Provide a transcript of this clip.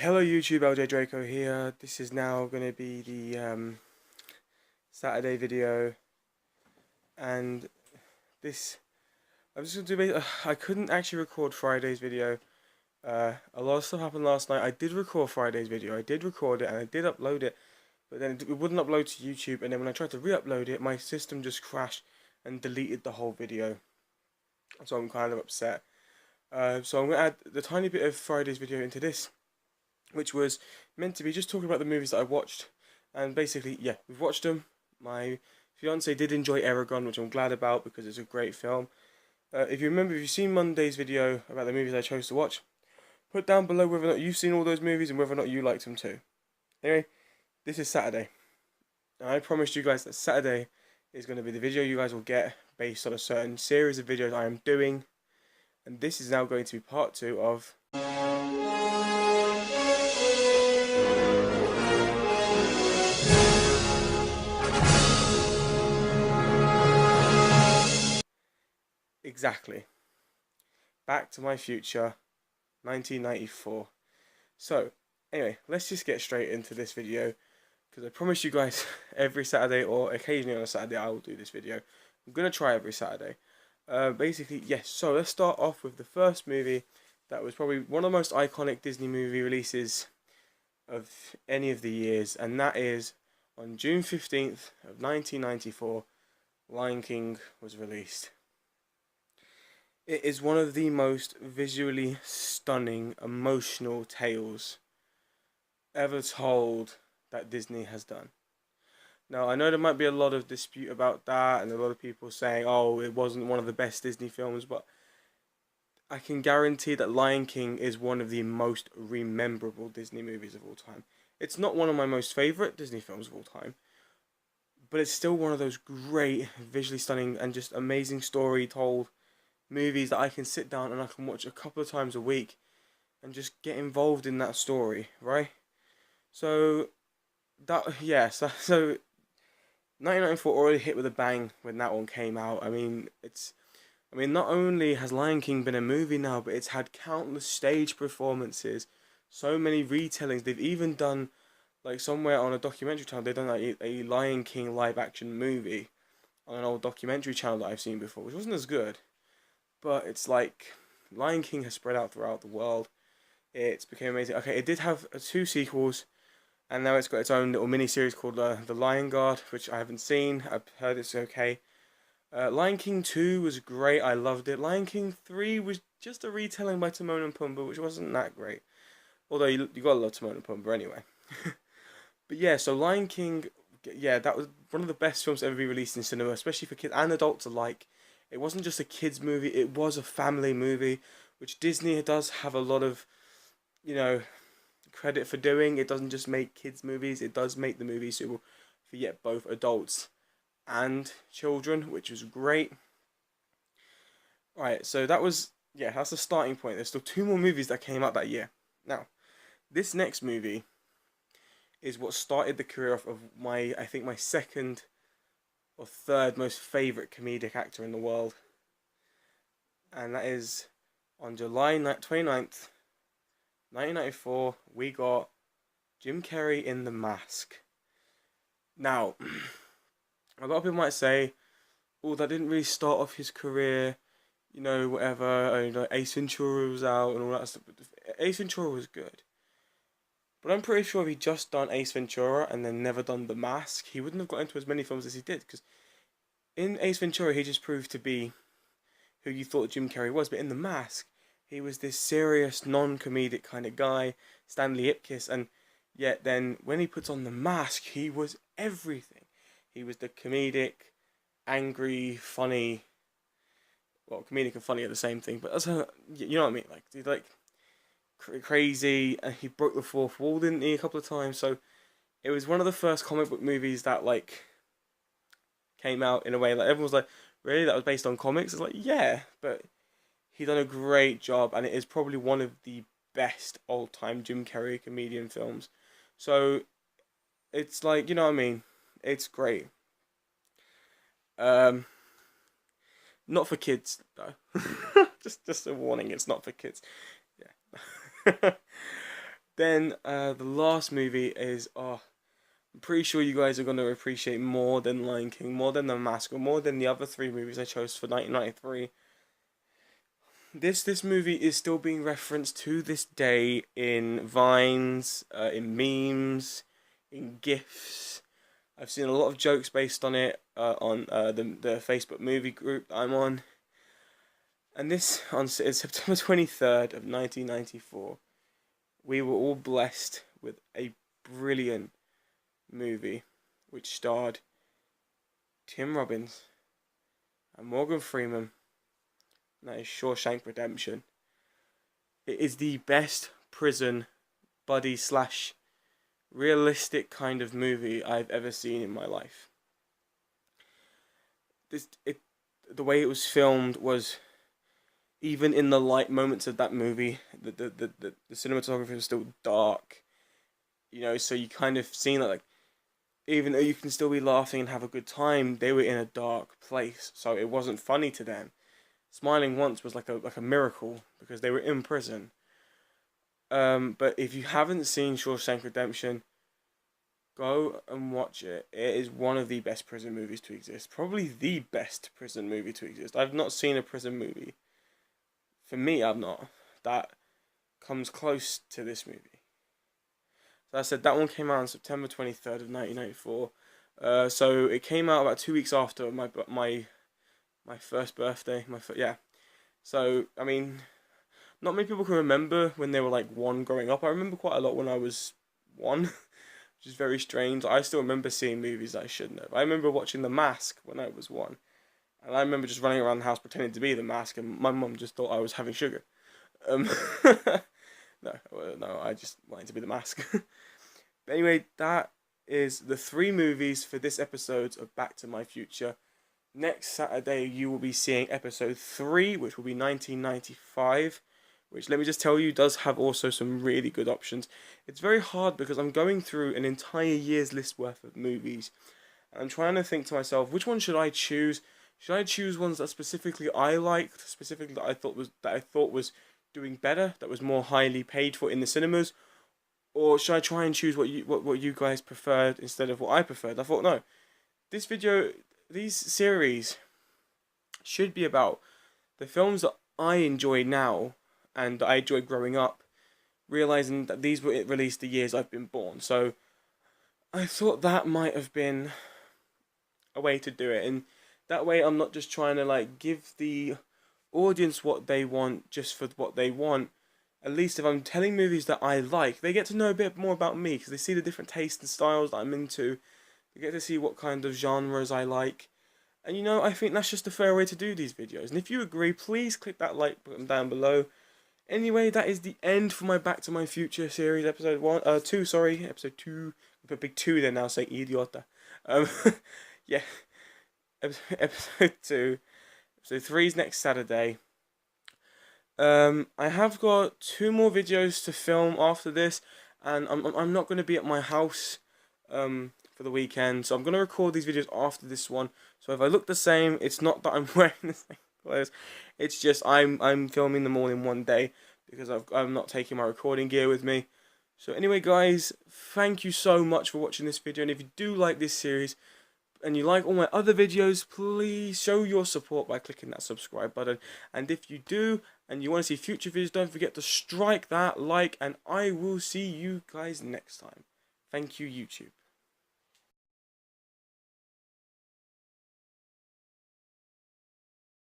Hello YouTube, LJ Draco here. This is now going to be the Saturday video, and this I'm just going to do. I couldn't actually record Friday's video. A lot of stuff happened last night. I did record Friday's video. I did record it and I did upload it, but then it wouldn't upload to YouTube. And then when I tried to re-upload it, my system just crashed and deleted the whole video. So I'm kind of upset. So I'm going to add the tiny bit of Friday's video into this, which was meant to be just talking about the movies that I watched. And basically, yeah, we've watched them. My fiance did enjoy Eragon, which I'm glad about because it's a great film. If you've seen Monday's video about the movies I chose to watch, put down below whether or not you've seen all those movies and whether or not you liked them too. Anyway, this is Saturday. Now, I promised you guys that Saturday is going to be the video you guys will get based on a certain series of videos I am doing. And this is now going to be part 2 of... Exactly. Back to My Future, 1994. So, anyway, let's just get straight into this video, because I promise you guys every Saturday, or occasionally on a Saturday, I will do this video. I'm going to try every Saturday. Basically, yes, so let's start off with the first movie that was probably one of the most iconic Disney movie releases of any of the years, and that is on June 15th of 1994, Lion King was released. It is one of the most visually stunning, emotional tales ever told that Disney has done. Now, I know there might be a lot of dispute about that, and a lot of people saying, oh, it wasn't one of the best Disney films, but I can guarantee that Lion King is one of the most rememberable Disney movies of all time. It's not one of my most favourite Disney films of all time, but it's still one of those great, visually stunning, and just amazing story told movies that I can sit down and I can watch a couple of times a week and just get involved in that story, right? So that, yeah, so 1994 already hit with a bang when that one came out. Not only has Lion King been a movie now, but it's had countless stage performances, so many retellings. They've even done, like, somewhere on a documentary channel, they've done like a Lion King live action movie on an old documentary channel that I've seen before, which wasn't as good. But it's like Lion King has spread out throughout the world. It's become amazing. Okay, it did have 2 sequels, and now it's got its own little mini series called The Lion Guard, which I haven't seen. I've heard it's okay. Lion King 2 was great. I loved it. Lion King 3 was just a retelling by Timon and Pumbaa, which wasn't that great. Although you gotta love Timon and Pumbaa anyway. But yeah, so Lion King, yeah, that was one of the best films to ever be released in cinema, especially for kids and adults alike. It wasn't just a kids movie, it was a family movie, which Disney does have a lot of, credit for doing. It doesn't just make kids movies, it does make the movies suitable for yet both adults and children, which was great. Right, so that's the starting point. There's still 2 more movies that came out that year. Now, this next movie is what started the career of I think my second or third most favourite comedic actor in the world. And that is on July 29th, 1994, we got Jim Carrey in The Mask. Now, a lot of people might say, oh, that didn't really start off his career, whatever, Ace Ventura was out and all that stuff. Ace Ventura was good. But I'm pretty sure if he'd just done Ace Ventura and then never done The Mask, he wouldn't have got into as many films as he did, because in Ace Ventura, he just proved to be who you thought Jim Carrey was. But in The Mask, he was this serious, non-comedic kind of guy, Stanley Ipkiss. And yet then, when he puts on The Mask, he was everything. He was the comedic, angry, funny... Well, comedic and funny are the same thing, but you know what I mean? Like, he's like crazy, and he broke the fourth wall, didn't he, a couple of times? So it was one of the first comic book movies that, like, came out in a way that everyone was like, really, that was based on comics? It's like, yeah, but he done a great job, and it is probably one of the best old-time Jim Carrey comedian films. So it's like, you know what I mean? It's great. Not for kids though. just a warning, it's not for kids. Yeah. Then the last movie is, I'm pretty sure you guys are going to appreciate more than Lion King, more than The Mask, or more than the other three movies I chose for 1993. This movie is still being referenced to this day in vines, in memes, in gifs. I've seen a lot of jokes based on it on the Facebook movie group that I'm on. And this on September 23rd of 1994, we were all blessed with a brilliant movie which starred Tim Robbins and Morgan Freeman. And that is Shawshank Redemption. It is the best prison buddy slash realistic kind of movie I've ever seen in my life. The way it was filmed was, even in the light moments of that movie, the cinematography was still dark, so you kind of seen that, like, even though you can still be laughing and have a good time, they were in a dark place, so it wasn't funny to them. Smiling once was like a miracle because they were in prison. But if you haven't seen Shawshank Redemption, go and watch it. It is one of the best prison movies to exist. Probably the best prison movie to exist. I've not seen a prison movie, for me, I've not, that comes close to this movie. So I said that one came out on September 23rd of 1994. So it came out about 2 weeks after my first birthday. So, I mean, not many people can remember when they were like 1 growing up. I remember quite a lot when I was 1, which is very strange. I still remember seeing movies I shouldn't have. I remember watching The Mask when I was 1. And I remember just running around the house pretending to be The Mask, and my mum just thought I was having sugar. No, I just wanted to be The Mask. But anyway, that is the 3 movies for this episode of Back to My Future. Next Saturday, you will be seeing episode 3, which will be 1995, which, let me just tell you, does have also some really good options. It's very hard because I'm going through an entire year's list worth of movies, and I'm trying to think to myself, which one should I choose? Should I choose ones that specifically I liked, specifically that I thought was doing better, that was more highly paid for in the cinemas, or should I try and choose what you guys preferred instead of what I preferred? I thought, no, these series should be about the films that I enjoy now and that I enjoyed growing up, realizing that these were released the years I've been born. So I thought that might have been a way to do it, and that way I'm not just trying to like give the audience what they want just for what they want. At least if I'm telling movies that I like, they get to know a bit more about me because they see the different tastes and styles that I'm into. They get to see what kind of genres I like. And I think that's just a fair way to do these videos. And if you agree, please click that like button down below. Anyway, that is the end for my Back to My Future series, episode 2. Put a big 2 there now, saying idiota. Yeah. Episode 2. Episode 3 is next Saturday. I have got 2 more videos to film after this, and I'm not going to be at my house for the weekend, so I'm going to record these videos after this one. So if I look the same, it's not that I'm wearing the same clothes, it's just I'm filming them all in one day because I'm not taking my recording gear with me. So anyway, guys, thank you so much for watching this video, and if you do like this series and you like all my other videos, please show your support by clicking that subscribe button. And if you do, and you want to see future videos, don't forget to strike that like, and I will see you guys next time. Thank you, YouTube.